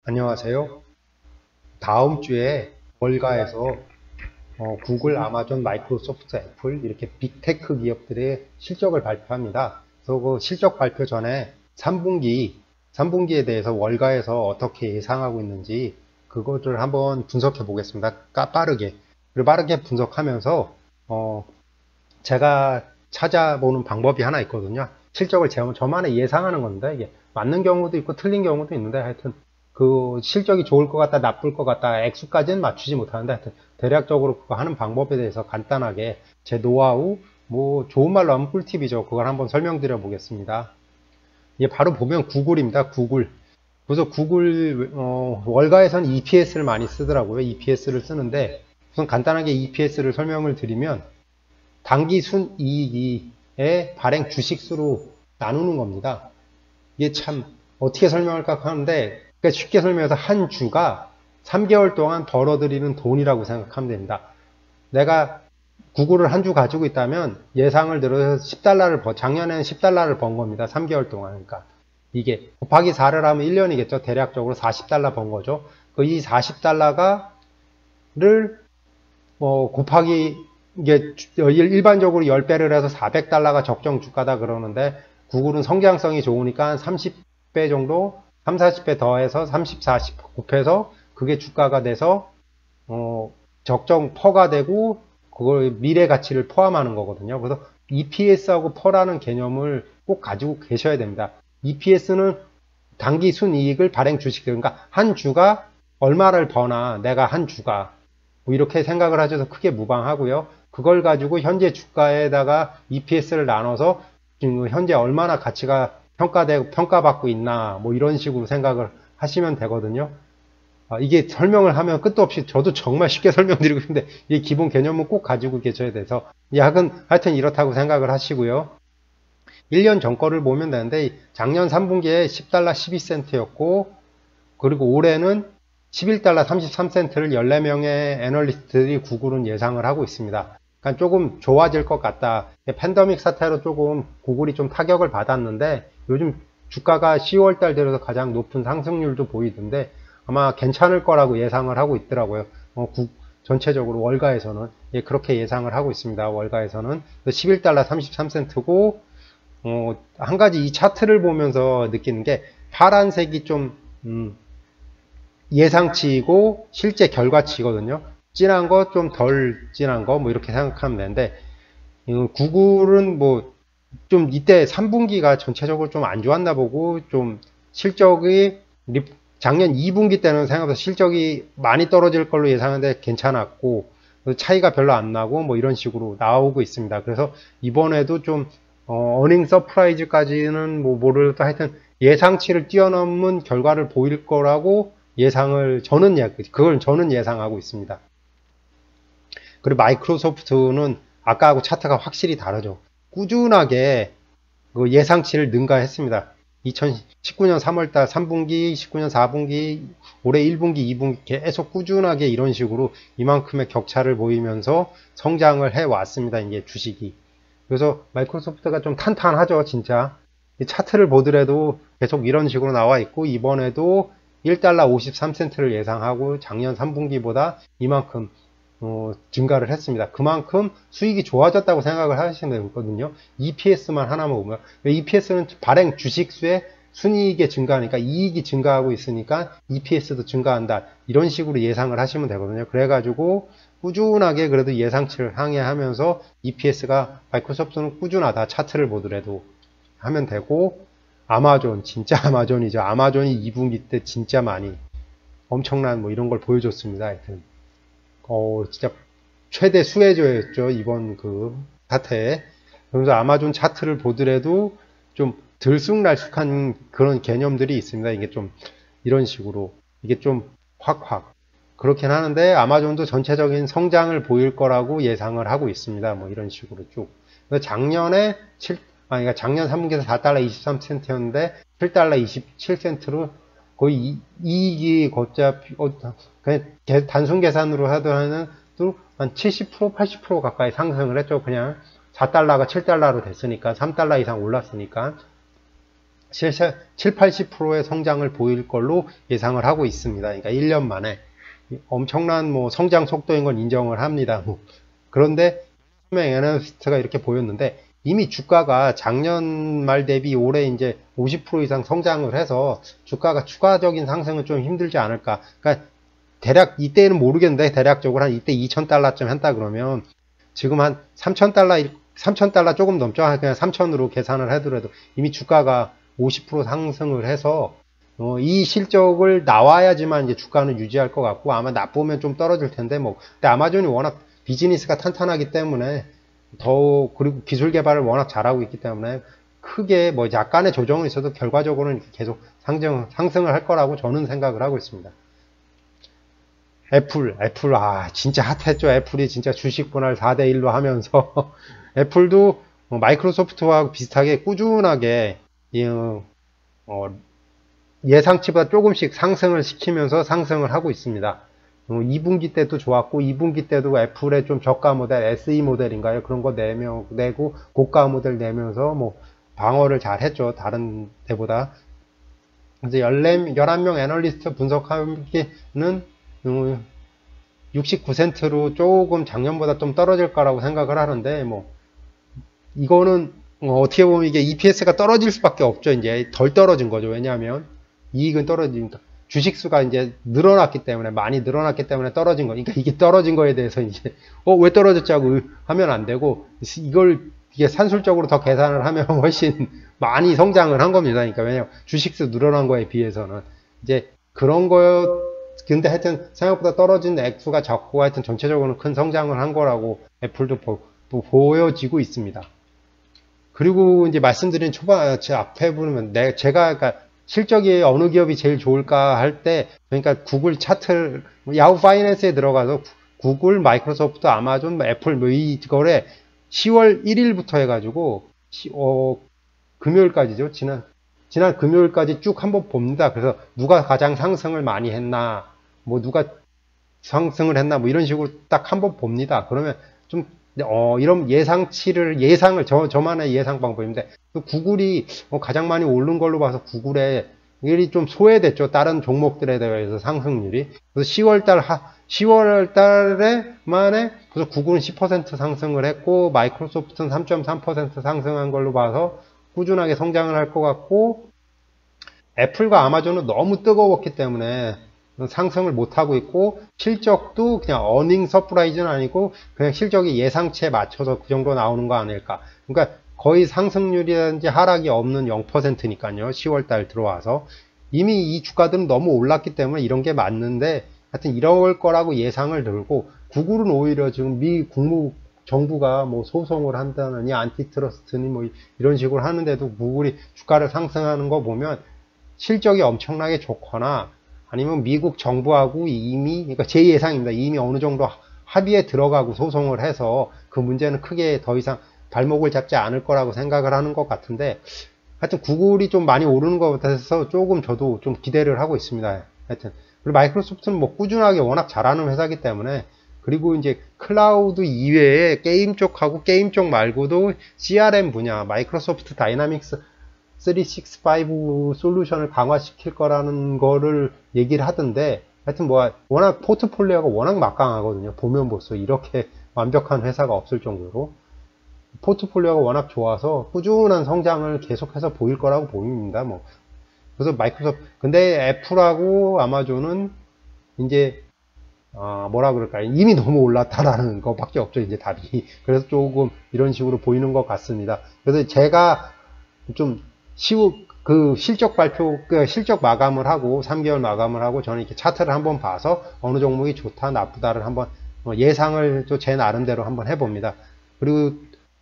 안녕하세요. 다음 주에 월가에서 구글, 아마존, 마이크로소프트, 애플 이렇게 빅테크 기업들의 실적을 발표합니다. 그래서 그 실적 발표 전에 3분기에 대해서 월가에서 어떻게 예상하고 있는지 그거를 한번 분석해 보겠습니다. 빠르게. 그리고 빠르게 분석하면서 제가 찾아보는 방법이 하나 있거든요. 실적을 저만의 예상하는 건데 이게 맞는 경우도 있고 틀린 경우도 있는데 하여튼 그 실적이 좋을 것 같다 나쁠 것 같다 액수까지는 맞추지 못하는데 하여튼 대략적으로 그거 하는 방법에 대해서 간단하게 제 노하우 뭐 좋은 말로 하면 꿀팁이죠. 그걸 한번 설명드려 보겠습니다. 이게 바로 보면 구글입니다. 구글. 그래서 구글 월가에서는 EPS를 많이 쓰더라고요. EPS를 쓰는데 우선 간단하게 EPS를 설명을 드리면 단기 순이익의 발행 주식수로 나누는 겁니다. 이게 참 어떻게 설명할까 하는데 그러니까 쉽게 설명해서 한 주가 3개월 동안 벌어들이는 돈이라고 생각하면 됩니다. 내가 구글을 한 주 가지고 있다면 예상을 들어서 10달러를 작년에는 10달러를 번 겁니다. 3개월 동안. 그러니까 이게 곱하기 4를 하면 1년이겠죠. 대략적으로 40달러 번 거죠. 그 이 40달러를 곱하기 이게 일반적으로 10배를 해서 400달러가 적정 주가다 그러는데 구글은 성장성이 좋으니까 30배 정도 3, 40배 더해서 30, 40 곱해서 그게 주가가 돼서 적정 퍼가 되고 그걸 미래 가치를 포함하는 거거든요. 그래서 EPS하고 퍼라는 개념을 꼭 가지고 계셔야 됩니다. EPS는 단기 순이익을 발행 주식 그러니까 한 주가 얼마를 버나 내가 한 주가 뭐 이렇게 생각을 하셔서 크게 무방하고요. 그걸 가지고 현재 주가에다가 EPS를 나눠서 지금 현재 얼마나 가치가 평가받고 있나 뭐 이런 식으로 생각을 하시면 되거든요. 이게 설명을 하면 끝도 없이 저도 정말 쉽게 설명드리고 있는데 이 기본 개념은 꼭 가지고 계셔야 돼서 하여튼 이렇다고 생각을 하시고요. 1년 전 거를 보면 되는데 작년 3분기에 10달러 12센트였고 그리고 올해는 11달러 33센트를 14명의 애널리스트들이 구글은 예상을 하고 있습니다. 그러니까 조금 좋아질 것 같다. 팬데믹 사태로 조금 구글이 좀 타격을 받았는데 요즘 주가가 10월달 들어서 가장 높은 상승률도 보이던데 아마 괜찮을 거라고 예상을 하고 있더라고요. 전체적으로 월가에서는 그렇게 예상을 하고 있습니다. 월가에서는 11달러 33센트고 한 가지 이 차트를 보면서 느끼는 게 파란색이 좀 예상치이고 실제 결과치거든요. 진한 거, 좀 덜 진한 거, 뭐 이렇게 생각하면 되는데, 구글은 뭐, 좀 이때 3분기가 전체적으로 좀 안 좋았나 보고, 좀 실적이, 작년 2분기 때는 생각보다 실적이 많이 떨어질 걸로 예상했는데 괜찮았고, 차이가 별로 안 나고, 뭐 이런 식으로 나오고 있습니다. 그래서 이번에도 좀, 어닝 서프라이즈까지는 뭐 모르도 하여튼 예상치를 뛰어넘은 결과를 보일 거라고 그걸 저는 예상하고 있습니다. 그리고 마이크로소프트는 아까하고 차트가 확실히 다르죠. 꾸준하게 그 예상치를 능가했습니다. 2019년 3월달 3분기, 19년 4분기, 올해 1분기, 2분기 계속 꾸준하게 이런 식으로 이만큼의 격차를 보이면서 성장을 해왔습니다. 이게 주식이. 그래서 마이크로소프트가 좀 탄탄하죠, 진짜. 차트를 보더라도 계속 이런 식으로 나와 있고, 이번에도 1달러 53센트를 예상하고 작년 3분기보다 이만큼 증가를 했습니다. 그만큼 수익이 좋아졌다고 생각을 하시면 되거든요. EPS만 하나만 보면 EPS는 발행 주식수의 순이익의 증가니까 이익이 증가하고 있으니까 EPS도 증가한다. 이런 식으로 예상을 하시면 되거든요. 그래가지고 꾸준하게 그래도 예상치를 상회하면서 EPS가 마이크로소프트는 꾸준하다. 차트를 보더라도 하면 되고 아마존 진짜 아마존이죠. 아마존이 2분기 때 진짜 많이 엄청난 뭐 이런 걸 보여줬습니다. 하여튼 진짜 최대 수혜주였죠. 이번 그 사태에. 그래서 아마존 차트를 보더라도 좀 들쑥날쑥한 그런 개념들이 있습니다. 이게 좀 이런 식으로 이게 좀 확확 그렇긴 하는데 아마존도 전체적인 성장을 보일 거라고 예상을 하고 있습니다. 뭐 이런 식으로 쭉. 작년에 그러니까 작년 3분기에서 4달러 23센트였는데 7달러 27센트로 거의 이익이 어차피 그냥 단순 계산으로 하더라도 한 70%, 80% 가까이 상승을 했죠. 그냥 4달러가 7달러로 됐으니까 3달러 이상 올랐으니까 7, 80%의 성장을 보일 걸로 예상을 하고 있습니다. 그러니까 1년 만에 엄청난 뭐 성장 속도인 건 인정을 합니다. 그런데 수명 애널리스트가 이렇게 보였는데 이미 주가가 작년 말 대비 올해 이제 50% 이상 성장을 해서 주가가 추가적인 상승은 좀 힘들지 않을까. 그러니까 대략 이때는 모르겠는데 대략적으로 한 이때 2,000달러쯤 한다 그러면 지금 한 3,000달러 조금 넘죠. 그냥 3,000으로 계산을 하더라도 이미 주가가 50% 상승을 해서 이 실적을 나와야지만 이제 주가는 유지할 것 같고 아마 나쁘면 좀 떨어질 텐데 뭐 근데 아마존이 워낙 비즈니스가 탄탄하기 때문에 더 그리고 기술 개발을 워낙 잘하고 있기 때문에 크게 뭐 약간의 조정은 있어도 결과적으로는 계속 상승을 할 거라고 저는 생각을 하고 있습니다. 애플, 진짜 핫했죠. 애플이 진짜 주식 분할 4대1로 하면서 애플도 마이크로소프트와 비슷하게 꾸준하게 예상치보다 조금씩 상승을 시키면서 상승을 하고 있습니다. 2분기 때도 좋았고 2분기 때도 애플의 좀 저가 모델 SE 모델인가요? 그런 거 내고 고가 모델 내면서 뭐 방어를 잘 했죠. 다른 데보다. 이제 11명 애널리스트 분석하기는 69센트로 조금 작년보다 좀 떨어질 거라고 생각을 하는데 뭐 이거는 어떻게 보면 이게 EPS가 떨어질 수밖에 없죠. 이제 덜 떨어진 거죠. 왜냐하면 이익은 떨어지니까 주식수가 이제 늘어났기 때문에 많이 늘어났기 때문에 떨어진 거니까 이게 떨어진 거에 대해서 이제 왜 떨어졌자고 하면 안 되고 이게 산술적으로 더 계산을 하면 훨씬 많이 성장을 한 겁니다. 그러니까 왜냐면 주식수 늘어난 거에 비해서는 이제 그런 거 근데 하여튼 생각보다 떨어진 액수가 적고 하여튼 전체적으로는 큰 성장을 한 거라고 애플도 보여지고 있습니다. 그리고 이제 말씀드린 제 앞에 보면 제가 그러니까 실적이 어느 기업이 제일 좋을까 할 때 그러니까 구글 차트를 야후 파이낸스에 들어가서 구글, 마이크로소프트, 아마존, 애플 뭐 이거래 10월 1일부터 해가지고 금요일까지죠. 지난 금요일까지 쭉 한번 봅니다. 그래서 누가 가장 상승을 많이 했나, 뭐 누가 상승을 했나, 뭐 이런 식으로 딱 한번 봅니다. 그러면 좀 이런 예상을 저만의 예상 방법인데 구글이 가장 많이 오른 걸로 봐서 구글에 일이 좀 소외됐죠. 다른 종목들에 대해서 상승률이. 그래서 10월 달에 만에 그래서 구글은 10% 상승을 했고 마이크로소프트는 3.3% 상승한 걸로 봐서 꾸준하게 성장을 할 것 같고 애플과 아마존은 너무 뜨거웠기 때문에 상승을 못하고 있고 실적도 그냥 어닝 서프라이즈는 아니고 그냥 실적이 예상치에 맞춰서 그 정도 나오는 거 아닐까. 그러니까 거의 상승률이라든지 하락이 없는 0%니까요. 10월달 들어와서 이미 이 주가들은 너무 올랐기 때문에 이런 게 맞는데 하여튼 이럴 거라고 예상을 들고 구글은 오히려 지금 미 정부가 뭐 소송을 한다느니 안티트러스트니 뭐 이런 식으로 하는데도 구글이 주가를 상승하는 거 보면 실적이 엄청나게 좋거나 아니면 미국 정부하고 그러니까 제 예상입니다. 이미 어느 정도 합의에 들어가고 소송을 해서 그 문제는 크게 더 이상 발목을 잡지 않을 거라고 생각을 하는 것 같은데 하여튼 구글이 좀 많이 오르는 것 같아서 조금 저도 좀 기대를 하고 있습니다. 하여튼 그리고 마이크로소프트는 뭐 꾸준하게 워낙 잘하는 회사이기 때문에 그리고 이제 클라우드 이외에 게임 쪽하고 게임 쪽 말고도 CRM 분야 마이크로소프트 다이나믹스 365 솔루션을 강화시킬 거라는 거를 얘기를 하던데 하여튼 뭐 워낙 포트폴리오가 워낙 막강하거든요. 보면 볼수록 이렇게 완벽한 회사가 없을 정도로 포트폴리오가 워낙 좋아서 꾸준한 성장을 계속해서 보일 거라고 보입니다. 뭐 그래서 마이크로소프트 근데 애플하고 아마존은 이제 뭐라 그럴까요? 이미 너무 올랐다라는 것밖에 없죠. 이제 답이. 그래서 조금 이런 식으로 보이는 것 같습니다. 그래서 제가 좀 그 실적 마감을 하고 3개월 마감을 하고 저는 이렇게 차트를 한번 봐서 어느 종목이 좋다 나쁘다를 한번 예상을 또 제 나름대로 한번 해봅니다. 그리고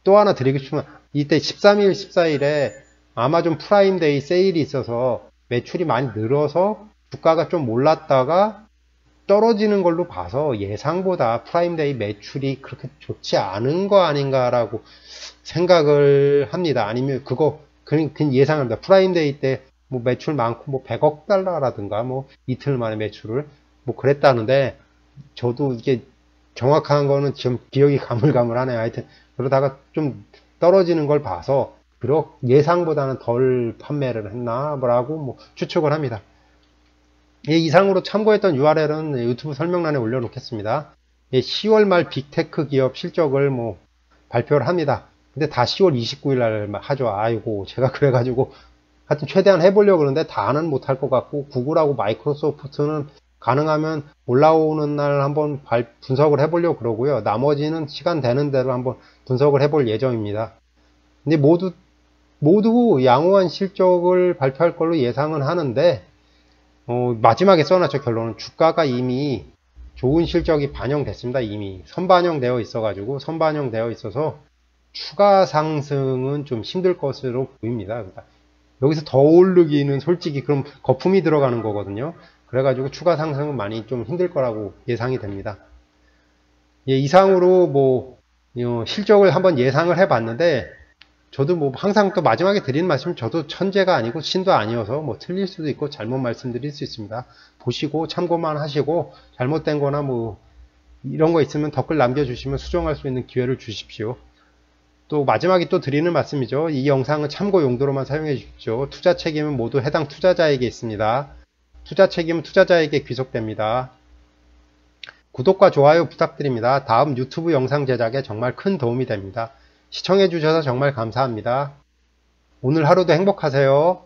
또 하나 드리고 싶으면 이때 13일 14일에 아마존 프라임데이 세일이 있어서 매출이 많이 늘어서 주가가 좀 올랐다가 떨어지는 걸로 봐서 예상보다 프라임데이 매출이 그렇게 좋지 않은 거 아닌가라고 생각을 합니다. 아니면 그건 예상합니다. 프라임데이 때 뭐 매출 많고 뭐 100억 달러라든가 뭐 이틀 만에 매출을 뭐 그랬다는데 저도 이게 정확한 거는 지금 기억이 가물가물하네요. 하여튼 그러다가 좀 떨어지는 걸 봐서 예상보다는 덜 판매를 했나 뭐라고 뭐 추측을 합니다. 이상으로 참고했던 URL은 유튜브 설명란에 올려놓겠습니다. 10월 말 빅테크 기업 실적을 뭐 발표를 합니다. 근데 다 10월 29일 날 하죠. 아이고, 제가 그래가지고 하여튼 최대한 해보려고 그러는데 다는 못할 것 같고, 구글하고 마이크로소프트는 가능하면 올라오는 날 한번 분석을 해보려고 그러고요. 나머지는 시간 되는 대로 한번 분석을 해볼 예정입니다. 근데 모두 양호한 실적을 발표할 걸로 예상은 하는데, 마지막에 써놨죠. 결론은 주가가 이미 좋은 실적이 반영됐습니다. 이미 선반영되어 있어서 추가 상승은 좀 힘들 것으로 보입니다. 그러니까 여기서 더 오르기는 솔직히 그럼 거품이 들어가는 거거든요. 그래가지고 추가 상승은 많이 좀 힘들 거라고 예상이 됩니다. 이상으로 뭐 실적을 한번 예상을 해봤는데, 저도 뭐 항상 또 마지막에 드리는 말씀, 저도 천재가 아니고 신도 아니어서 뭐 틀릴 수도 있고 잘못 말씀드릴 수 있습니다. 보시고 참고만 하시고 잘못된 거나 뭐 이런 거 있으면 댓글 남겨주시면 수정할 수 있는 기회를 주십시오. 또 마지막에 또 드리는 말씀이죠. 이 영상은 참고 용도로만 사용해 주십시오. 투자 책임은 모두 해당 투자자에게 있습니다. 투자 책임은 투자자에게 귀속됩니다. 구독과 좋아요 부탁드립니다. 다음 유튜브 영상 제작에 정말 큰 도움이 됩니다. 시청해 주셔서 정말 감사합니다. 오늘 하루도 행복하세요.